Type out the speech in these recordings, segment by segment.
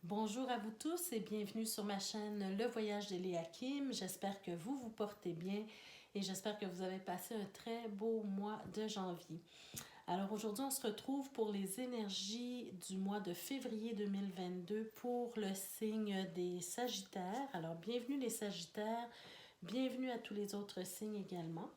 Bonjour à vous tous et bienvenue sur ma chaîne Le Voyage d'Eliakim. J'espère que vous vous portez bien et j'espère que vous avez passé un très beau mois de janvier. Alors aujourd'hui, on se retrouve pour les énergies du mois de février 2022 pour le signe des Sagittaires. Alors bienvenue les Sagittaires, bienvenue à tous les autres signes également.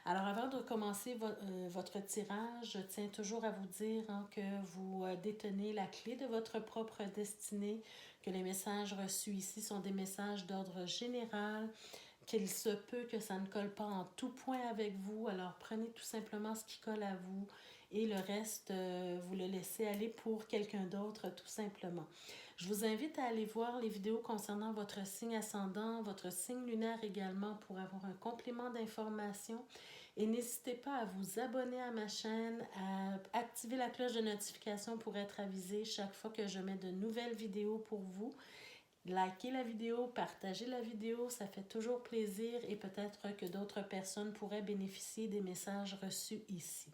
Alors avant de commencer votre tirage, je tiens toujours à vous dire que vous détenez la clé de votre propre destinée, que les messages reçus ici sont des messages d'ordre général, qu'il se peut que ça ne colle pas en tout point avec vous. Alors prenez tout simplement ce qui colle à vous et le reste, vous le laissez aller pour quelqu'un d'autre tout simplement. Je vous invite à aller voir les vidéos concernant votre signe ascendant, votre signe lunaire également pour avoir un complément d'information. Et n'hésitez pas à vous abonner à ma chaîne, à activer la cloche de notification pour être avisé chaque fois que je mets de nouvelles vidéos pour vous. Likez la vidéo, partagez la vidéo, ça fait toujours plaisir et peut-être que d'autres personnes pourraient bénéficier des messages reçus ici.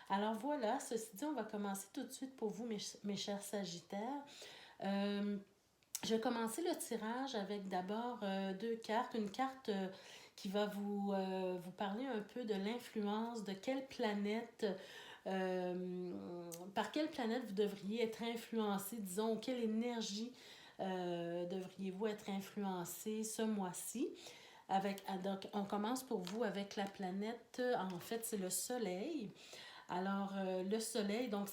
Alors voilà, ceci dit, on va commencer tout de suite pour vous, mes chers Sagittaires. Je vais commencer le tirage avec d'abord deux cartes. Une carte qui va vous parler un peu de l'influence, de quelle planète, par quelle planète vous devriez être influencé, disons, quelle énergie devriez-vous être influencé ce mois-ci. Donc, on commence pour vous avec la planète, en fait, c'est le Soleil. Alors, le soleil, donc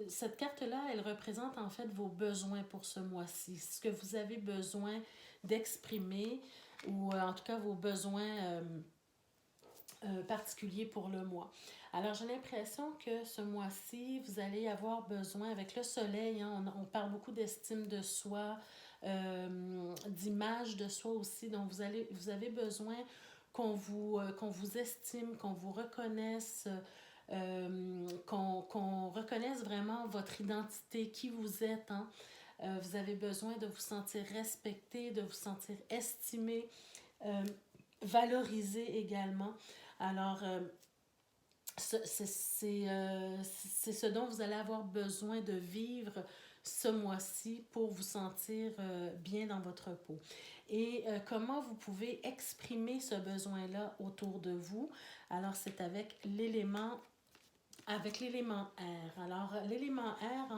cette carte-là, elle représente en fait vos besoins pour ce mois-ci, ce que vous avez besoin d'exprimer ou en tout cas vos besoins particuliers pour le mois. Alors, j'ai l'impression que ce mois-ci, vous allez avoir besoin, avec le soleil, on parle beaucoup d'estime de soi, d'image de soi aussi, donc vous avez besoin qu'on vous estime, qu'on vous reconnaisse, qu'on reconnaisse vraiment votre identité, qui vous êtes. Vous avez besoin de vous sentir respecté, de vous sentir estimé, valorisé également. Alors, c'est ce dont vous allez avoir besoin de vivre ce mois-ci pour vous sentir bien dans votre peau. Et comment vous pouvez exprimer ce besoin-là autour de vous? Alors, c'est avec l'élément R. Alors, l'élément R,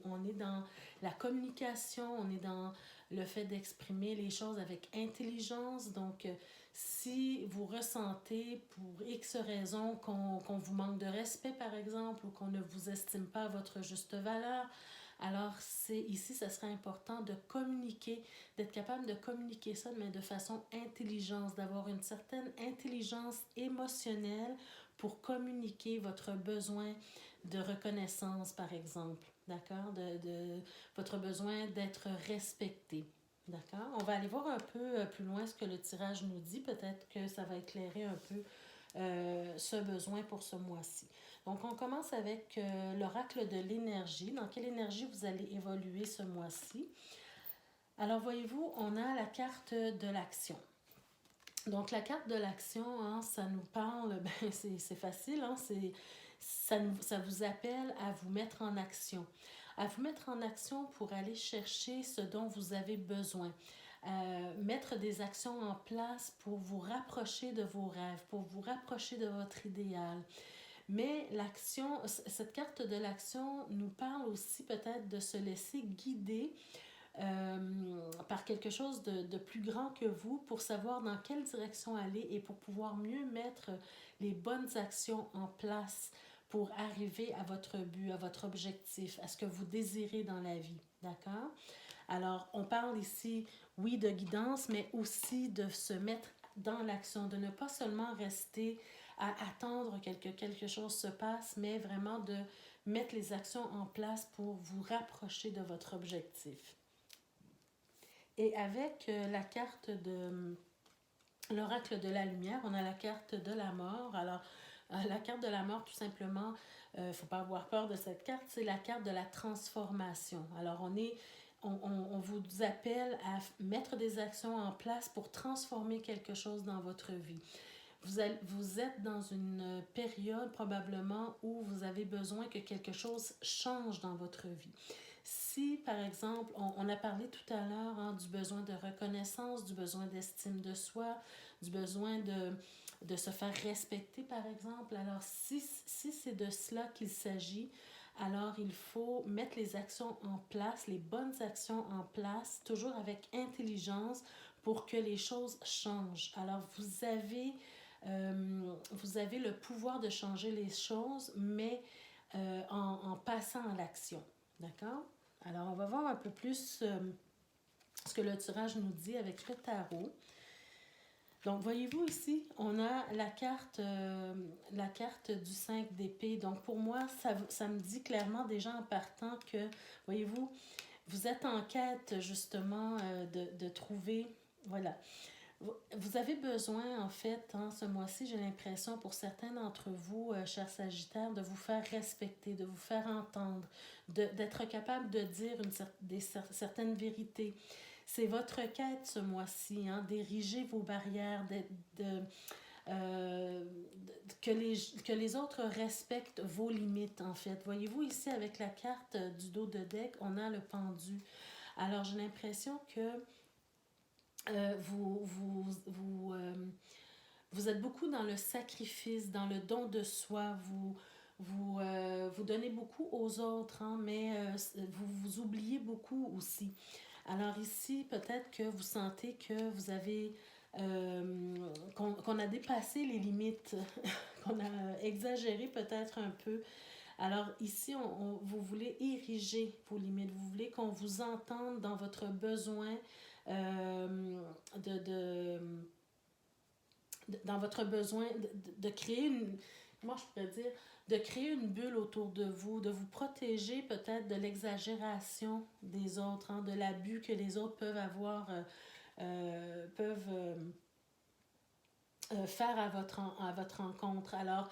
on est dans la communication, on est dans le fait d'exprimer les choses avec intelligence. Donc, si vous ressentez pour X raison qu'on vous manque de respect, par exemple, ou qu'on ne vous estime pas à votre juste valeur, alors ici, ça serait important de communiquer, d'être capable de communiquer ça, mais de façon intelligente, d'avoir une certaine intelligence émotionnelle pour communiquer votre besoin de reconnaissance, par exemple, d'accord? Votre besoin d'être respecté, d'accord? On va aller voir un peu plus loin ce que le tirage nous dit. Peut-être que ça va éclairer un peu ce besoin pour ce mois-ci. Donc, on commence avec l'oracle de l'énergie. Dans quelle énergie vous allez évoluer ce mois-ci? Alors, voyez-vous, on a la carte de l'action. Donc, la carte de l'action, ça nous parle, c'est facile, ça vous appelle à vous mettre en action. À vous mettre en action pour aller chercher ce dont vous avez besoin. Mettre des actions en place pour vous rapprocher de vos rêves, pour vous rapprocher de votre idéal. Mais l'action, cette carte de l'action nous parle aussi peut-être de se laisser guider par quelque chose de plus grand que vous pour savoir dans quelle direction aller et pour pouvoir mieux mettre les bonnes actions en place pour arriver à votre but, à votre objectif, à ce que vous désirez dans la vie. D'accord? Alors, on parle ici, oui, de guidance, mais aussi de se mettre dans l'action, de ne pas seulement rester à attendre que quelque chose se passe, mais vraiment de mettre les actions en place pour vous rapprocher de votre objectif. Et avec la carte de l'oracle de la lumière, on a la carte de la mort. Alors, la carte de la mort, tout simplement, il ne faut pas avoir peur de cette carte, c'est la carte de la transformation. Alors, on vous appelle à mettre des actions en place pour transformer quelque chose dans votre vie. Vous êtes dans une période probablement où vous avez besoin que quelque chose change dans votre vie. si, par exemple, on a parlé tout à l'heure hein, du besoin de reconnaissance, du besoin d'estime de soi, du besoin de se faire respecter, par exemple. Alors, si c'est de cela qu'il s'agit, alors il faut mettre les actions en place, les bonnes actions en place, toujours avec intelligence pour que les choses changent. Alors, vous avez le pouvoir de changer les choses, mais en passant à l'action. D'accord? Alors, on va voir un peu plus ce que le tirage nous dit avec le tarot. Donc, voyez-vous ici, on a la carte du 5 d'épée. Donc, pour moi, ça me dit clairement déjà en partant que, voyez-vous, vous êtes en quête justement de trouver, voilà. Vous avez besoin, en fait, hein, ce mois-ci, j'ai l'impression, pour certains d'entre vous, chers Sagittaires, de vous faire respecter, de vous faire entendre, d'être capable de dire certaines vérités. C'est votre quête ce mois-ci, hein, d'ériger vos barrières, que les autres respectent vos limites, en fait. Voyez-vous, ici, avec la carte du dos de deck, on a le pendu. Alors, j'ai l'impression que vous êtes beaucoup dans le sacrifice, dans le don de soi. Vous donnez beaucoup aux autres, hein, mais vous oubliez beaucoup aussi. Alors ici, peut-être que vous sentez que vous avez... qu'on a dépassé les limites, qu'on a exagéré peut-être un peu. Alors ici, vous voulez ériger vos limites, vous voulez qu'on vous entende dans votre besoin dans votre besoin de créer une, comment je pourrais dire, de créer une bulle autour de vous, de vous protéger peut-être de l'exagération des autres, hein, de l'abus que les autres peuvent avoir, faire à votre encontre. Alors,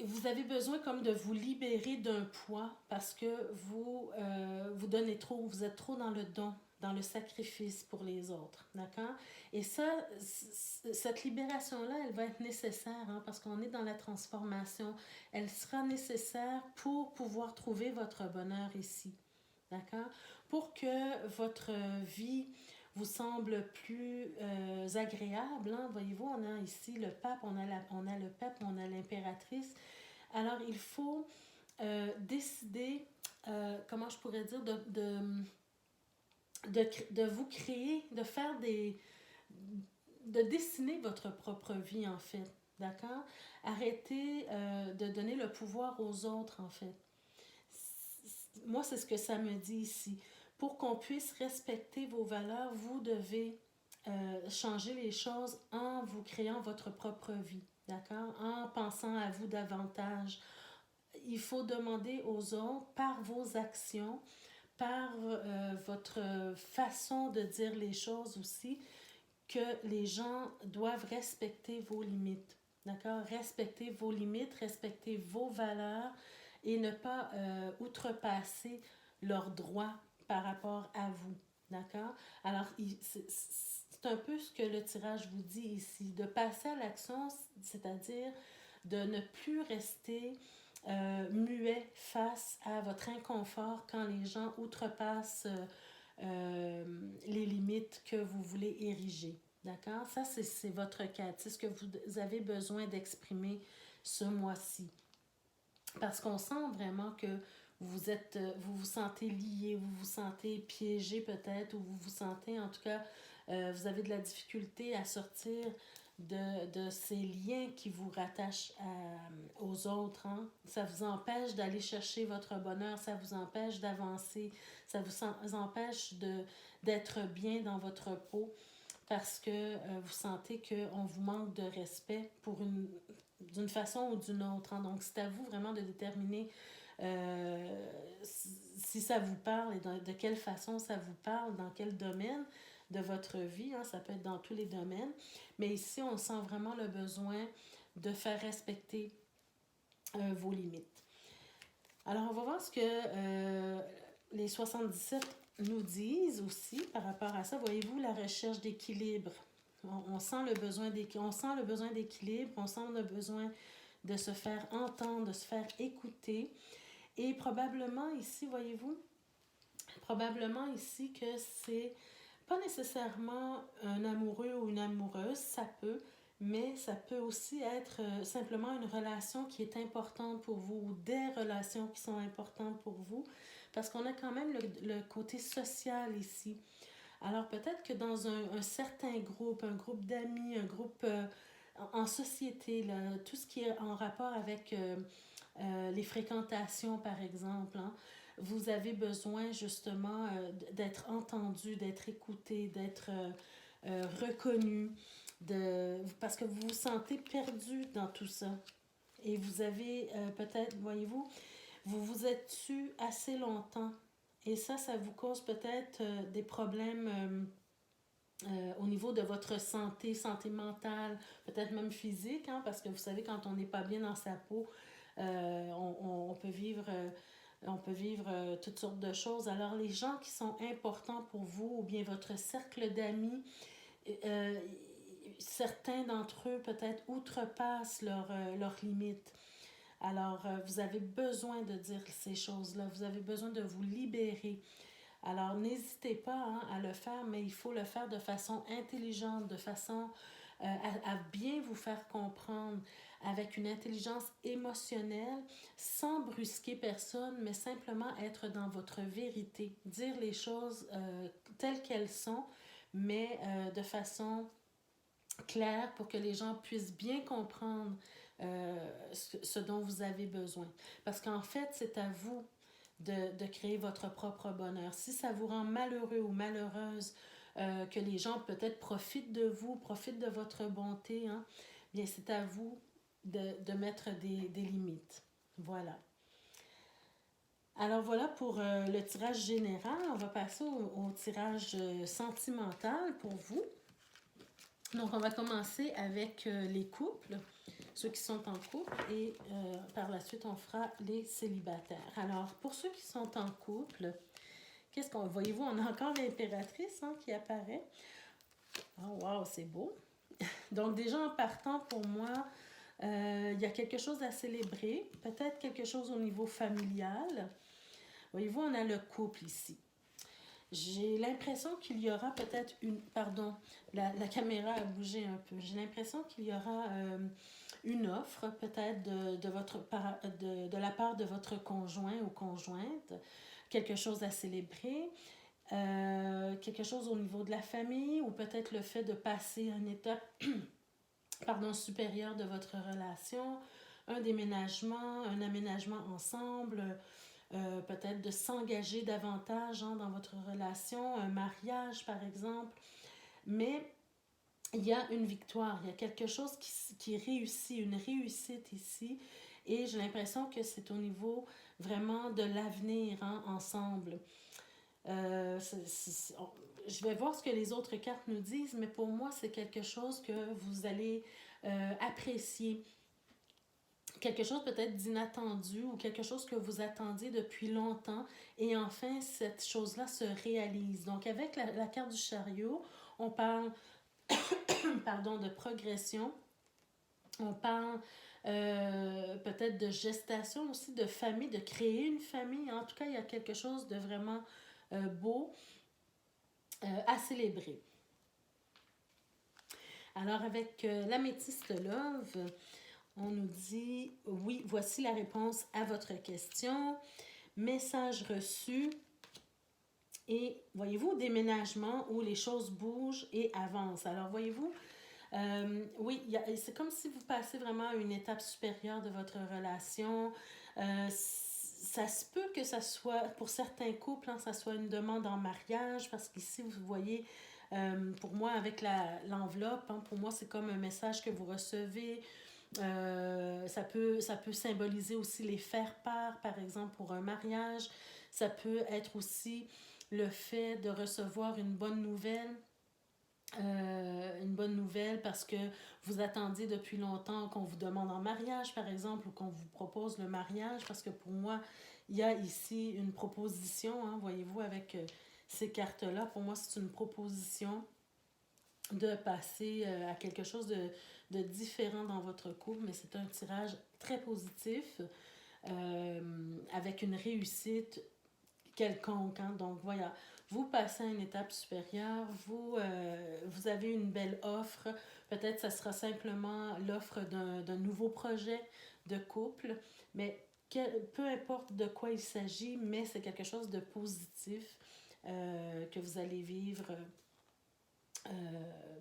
vous avez besoin comme de vous libérer d'un poids parce que vous donnez trop, vous êtes trop dans le don, dans le sacrifice pour les autres, d'accord? Et ça, cette libération-là, elle va être nécessaire hein, parce qu'on est dans la transformation. Elle sera nécessaire pour pouvoir trouver votre bonheur ici, d'accord? Pour que votre vie vous semble plus agréable. Hein? Voyez-vous, on a ici le pape, on a le pape, on a l'impératrice. Alors, il faut décider, comment je pourrais dire, de vous créer, de dessiner votre propre vie, en fait. D'accord? Arrêtez de donner le pouvoir aux autres, en fait. Moi, c'est ce que ça me dit ici. Pour qu'on puisse respecter vos valeurs, vous devez changer les choses en vous créant votre propre vie, d'accord? En pensant à vous davantage. Il faut demander aux autres, par vos actions, par votre façon de dire les choses aussi, que les gens doivent respecter vos limites, d'accord? Respecter vos limites, respecter vos valeurs et ne pas outrepasser leurs droits par rapport à vous, d'accord? Alors, c'est un peu ce que le tirage vous dit ici, de passer à l'action, c'est-à-dire de ne plus rester muet face à votre inconfort quand les gens outrepassent les limites que vous voulez ériger. D'accord? Ça, c'est votre quête. C'est ce que vous avez besoin d'exprimer ce mois-ci. Parce qu'on sent vraiment que vous vous sentez lié, vous vous sentez piégé peut-être, ou vous vous sentez, en tout cas, vous avez de la difficulté à sortir de ces liens qui vous rattachent aux autres. Hein? Ça vous empêche d'aller chercher votre bonheur, ça vous empêche d'avancer, ça vous empêche d'être bien dans votre peau parce que vous sentez qu'on vous manque de respect d'une façon ou d'une autre. Hein? Donc, c'est à vous vraiment de déterminer si ça vous parle et de quelle façon ça vous parle, dans quel domaine de votre vie. Hein? Ça peut être dans tous les domaines. Mais ici, on sent vraiment le besoin de faire respecter vos limites. Alors, on va voir ce que les 77 nous disent aussi par rapport à ça. Voyez-vous, la recherche d'équilibre. On sent le besoin d'équilibre, on sent le besoin de se faire entendre, de se faire écouter Et probablement ici, voyez-vous, probablement ici que c'est pas nécessairement un amoureux ou une amoureuse, ça peut, mais ça peut aussi être simplement une relation qui est importante pour vous ou des relations qui sont importantes pour vous, parce qu'on a quand même le côté social ici. Alors peut-être que dans un certain groupe, un groupe d'amis, un groupe en société, là, tout ce qui est en rapport avec les fréquentations, par exemple, hein, vous avez besoin justement d'être entendu, d'être écouté, d'être reconnu, parce que vous vous sentez perdu dans tout ça. Et vous avez peut-être, voyez-vous, vous vous êtes tu assez longtemps. Et ça vous cause peut-être des problèmes au niveau de votre santé mentale, peut-être même physique, hein, parce que vous savez, quand on n'est pas bien dans sa peau, on peut vivre toutes sortes de choses. Alors, les gens qui sont importants pour vous, ou bien votre cercle d'amis, euh, certains d'entre eux peut-être outrepassent leurs limites. Alors, vous avez besoin de dire ces choses-là, vous avez besoin de vous libérer. Alors, n'hésitez pas hein, à le faire, mais il faut le faire de façon intelligente, de façon à bien vous faire comprendre, avec une intelligence émotionnelle, sans brusquer personne, mais simplement être dans votre vérité, dire les choses telles qu'elles sont, mais de façon claire pour que les gens puissent bien comprendre ce dont vous avez besoin. Parce qu'en fait, c'est à vous de créer votre propre bonheur. Si ça vous rend malheureux ou malheureuse, que les gens peut-être profitent de vous, profitent de votre bonté, hein, bien c'est à vous de mettre des limites. Voilà. Alors voilà pour le tirage général. On va passer au tirage sentimental pour vous. Donc on va commencer avec les couples, ceux qui sont en couple, et par la suite on fera les célibataires. Alors pour ceux qui sont en couple, qu'est-ce qu'on voyez-vous, on a encore l'impératrice hein, qui apparaît. Oh wow, c'est beau. Donc déjà en partant pour moi, il y a quelque chose à célébrer, peut-être quelque chose au niveau familial. Voyez-vous, on a le couple ici. J'ai l'impression qu'il y aura peut-être une... Pardon, la caméra a bougé un peu. J'ai l'impression qu'il y aura une offre peut-être de la part de votre conjoint ou conjointe, quelque chose à célébrer, quelque chose au niveau de la famille ou peut-être le fait de passer à une étape supérieure de votre relation, un déménagement, un aménagement ensemble, peut-être de s'engager davantage hein, dans votre relation, un mariage par exemple. Mais il y a une victoire, il y a quelque chose qui réussit, une réussite ici. Et j'ai l'impression que c'est au niveau vraiment de l'avenir hein, ensemble. Je vais voir ce que les autres cartes nous disent, mais pour moi, c'est quelque chose que vous allez apprécier. Quelque chose peut-être d'inattendu ou quelque chose que vous attendiez depuis longtemps et enfin cette chose-là se réalise. Donc avec la carte du chariot, on parle pardon, de progression, on parle peut-être de gestation aussi, de famille, de créer une famille. En tout cas, il y a quelque chose de vraiment beau à célébrer. Alors avec l'améthyste love, on nous dit, oui, voici la réponse à votre question. Message reçu. Et voyez-vous, déménagement où les choses bougent et avancent. Alors voyez-vous, oui, c'est comme si vous passez vraiment à une étape supérieure de votre relation. Ça se peut que ça soit, pour certains couples, hein, ça soit une demande en mariage, parce qu'ici, vous voyez, pour moi, avec l'enveloppe, hein, pour moi, c'est comme un message que vous recevez. Ça peut symboliser aussi les faire-part, par exemple, pour un mariage. Ça peut être aussi le fait de recevoir une bonne nouvelle. Une bonne nouvelle parce que vous attendiez depuis longtemps qu'on vous demande en mariage, par exemple, ou qu'on vous propose le mariage, parce que pour moi, il y a ici une proposition, hein, voyez-vous, avec ces cartes-là. Pour moi, c'est une proposition de passer à quelque chose de différent dans votre couple, mais c'est un tirage très positif. avec une réussite quelconque. Hein. Donc voilà, vous passez à une étape supérieure, vous avez une belle offre. Peut-être que ce sera simplement l'offre d'un nouveau projet de couple, mais peu importe de quoi il s'agit, mais c'est quelque chose de positif que vous allez vivre.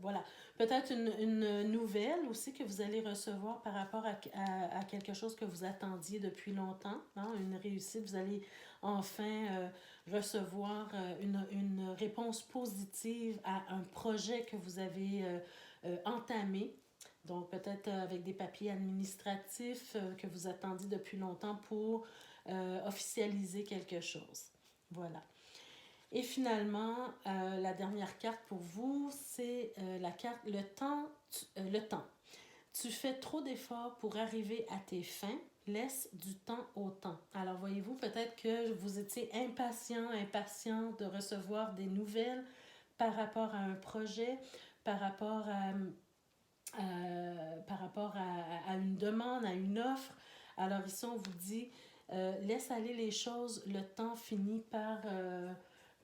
Voilà. Peut-être une nouvelle aussi que vous allez recevoir par rapport à quelque chose que vous attendiez depuis longtemps, hein, une réussite. Vous allez enfin recevoir une réponse positive à un projet que vous avez entamé. Donc, peut-être avec des papiers administratifs que vous attendiez depuis longtemps pour officialiser quelque chose. Voilà. Et finalement, la dernière carte pour vous, c'est la carte le temps. Le temps. Tu fais trop d'efforts pour arriver à tes fins, laisse du temps au temps. Alors voyez-vous, peut-être que vous étiez impatient de recevoir des nouvelles par rapport à un projet, par rapport à une demande, à une offre. Alors ici, on vous dit, laisse aller les choses, le temps finit par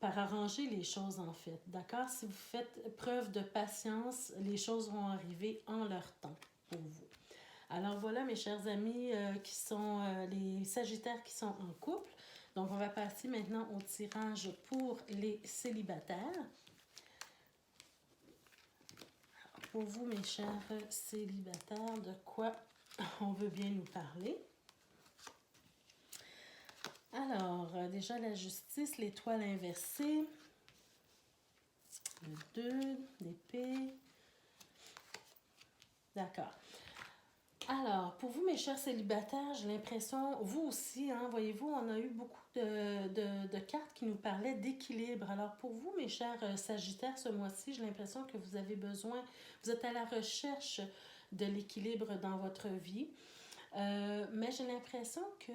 arranger les choses en fait. D'accord? Si vous faites preuve de patience, les choses vont arriver en leur temps pour vous. Alors voilà mes chers amis qui sont les Sagittaires qui sont en couple. Donc on va passer maintenant au tirage pour les célibataires. Pour vous mes chers célibataires, de quoi on veut bien nous parler? Alors, déjà la justice, l'étoile inversée, le 2 d'épée. D'accord. Alors, pour vous, mes chers célibataires, j'ai l'impression, vous aussi, hein, voyez-vous, on a eu beaucoup de cartes qui nous parlaient d'équilibre. Alors, pour vous, mes chers Sagittaires, ce mois-ci, j'ai l'impression que vous avez besoin, vous êtes à la recherche de l'équilibre dans votre vie. Mais j'ai l'impression que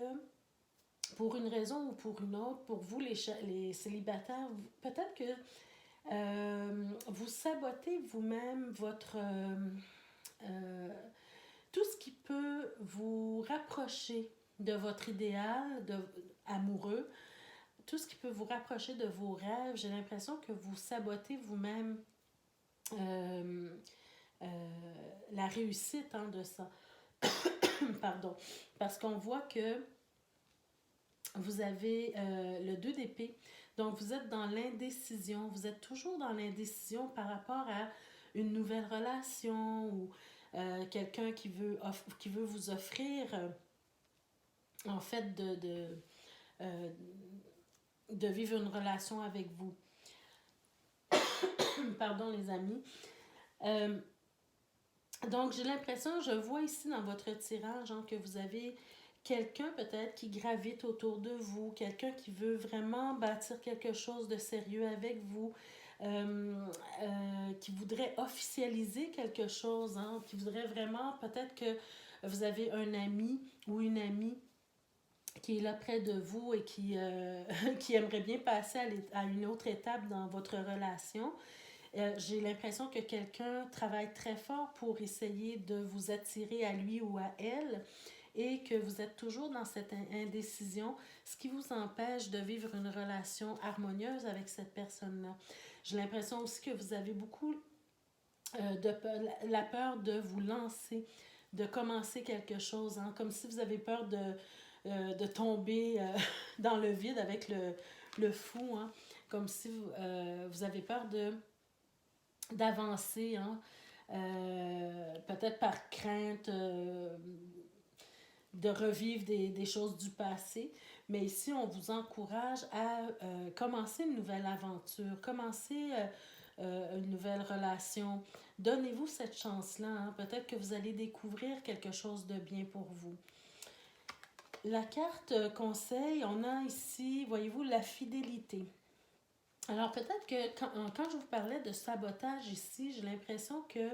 pour une raison ou pour une autre, pour vous, les célibataires, peut-être que vous sabotez vous-même votre... tout ce qui peut vous rapprocher de votre idéal amoureux, tout ce qui peut vous rapprocher de vos rêves, j'ai l'impression que vous sabotez vous-même la réussite de ça. Pardon. Parce qu'on voit que vous avez le 2 d'épée. Donc, vous êtes dans l'indécision. Vous êtes toujours dans l'indécision par rapport à une nouvelle relation ou quelqu'un qui veut vous offrir, en fait, de vivre une relation avec vous. Pardon, les amis. Donc, j'ai l'impression, je vois ici dans votre tirage que vous avez quelqu'un peut-être qui gravite autour de vous, quelqu'un qui veut vraiment bâtir quelque chose de sérieux avec vous, qui voudrait officialiser quelque chose, hein, qui voudrait vraiment, peut-être que vous avez un ami ou une amie qui est là près de vous et qui aimerait bien passer à une autre étape dans votre relation. J'ai l'impression que quelqu'un travaille très fort pour essayer de vous attirer à lui ou à elle et que vous êtes toujours dans cette indécision, ce qui vous empêche de vivre une relation harmonieuse avec cette personne-là. J'ai l'impression aussi que vous avez beaucoup la peur de vous lancer, de commencer quelque chose, hein, comme si vous avez peur de tomber dans le vide avec le fou, hein, comme si vous avez peur d'avancer, hein, peut-être par crainte de revivre des choses du passé. Mais ici, on vous encourage à commencer une nouvelle aventure, commencer une nouvelle relation. Donnez-vous cette chance-là. Hein. Peut-être que vous allez découvrir quelque chose de bien pour vous. La carte conseil, on a ici, voyez-vous, la fidélité. Alors peut-être que quand je vous parlais de sabotage ici, j'ai l'impression que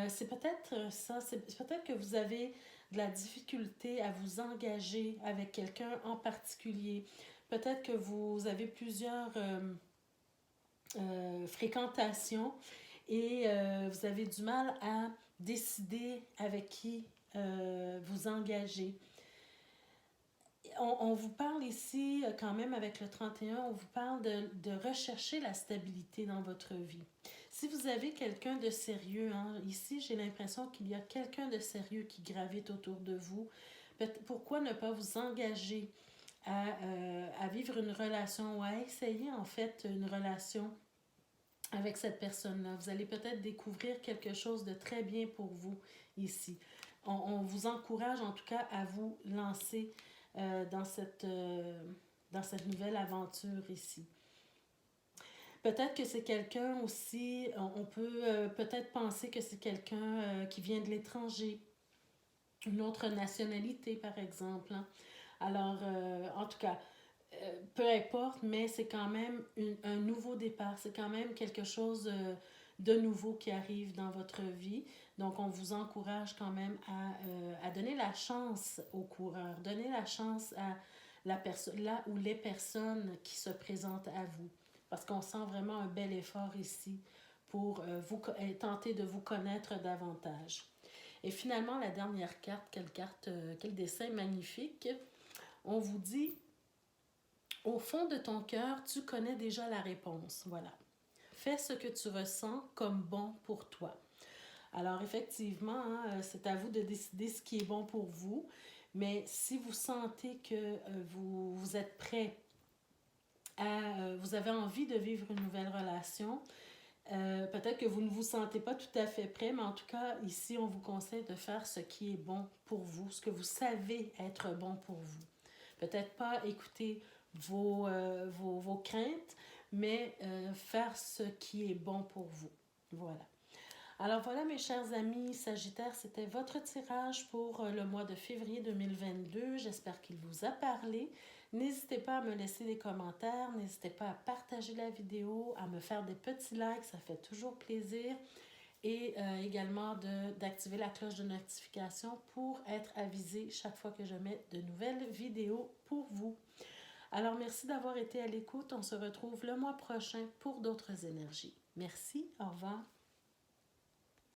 c'est peut-être ça, c'est peut-être que vous avez de la difficulté à vous engager avec quelqu'un en particulier. Peut-être que vous avez plusieurs fréquentations et vous avez du mal à décider avec qui vous engager. On vous parle ici, quand même avec le 31, on vous parle de rechercher la stabilité dans votre vie. Si vous avez quelqu'un de sérieux, hein, ici j'ai l'impression qu'il y a quelqu'un de sérieux qui gravite autour de vous. Pourquoi ne pas vous engager à vivre une relation ou à essayer en fait une relation avec cette personne-là? Vous allez peut-être découvrir quelque chose de très bien pour vous ici. On vous encourage en tout cas à vous lancer dans dans cette nouvelle aventure ici. Peut-être que c'est quelqu'un aussi, on peut peut-être penser que c'est quelqu'un qui vient de l'étranger, une autre nationalité par exemple, hein. Alors, en tout cas, peu importe, mais c'est quand même un nouveau départ, c'est quand même quelque chose de nouveau qui arrive dans votre vie. Donc, on vous encourage quand même à donner la chance aux coureurs, donner la chance à là où les personnes qui se présentent à vous. Parce qu'on sent vraiment un bel effort ici pour tenter de vous connaître davantage. Et finalement, la dernière carte, quel dessin magnifique. On vous dit, au fond de ton cœur, tu connais déjà la réponse. Voilà. Fais ce que tu ressens comme bon pour toi. Alors effectivement, hein, c'est à vous de décider ce qui est bon pour vous. Mais si vous sentez que vous êtes prêt vous avez envie de vivre une nouvelle relation, peut-être que vous ne vous sentez pas tout à fait prêt, mais en tout cas, ici, on vous conseille de faire ce qui est bon pour vous, ce que vous savez être bon pour vous. Peut-être pas écouter vos craintes, mais faire ce qui est bon pour vous. Voilà. Alors voilà mes chers amis Sagittaires, c'était votre tirage pour le mois de février 2022. J'espère qu'il vous a parlé. N'hésitez pas à me laisser des commentaires, n'hésitez pas à partager la vidéo, à me faire des petits likes, ça fait toujours plaisir. Et également d'activer la cloche de notification pour être avisé chaque fois que je mets de nouvelles vidéos pour vous. Alors merci d'avoir été à l'écoute, on se retrouve le mois prochain pour d'autres énergies. Merci, au revoir.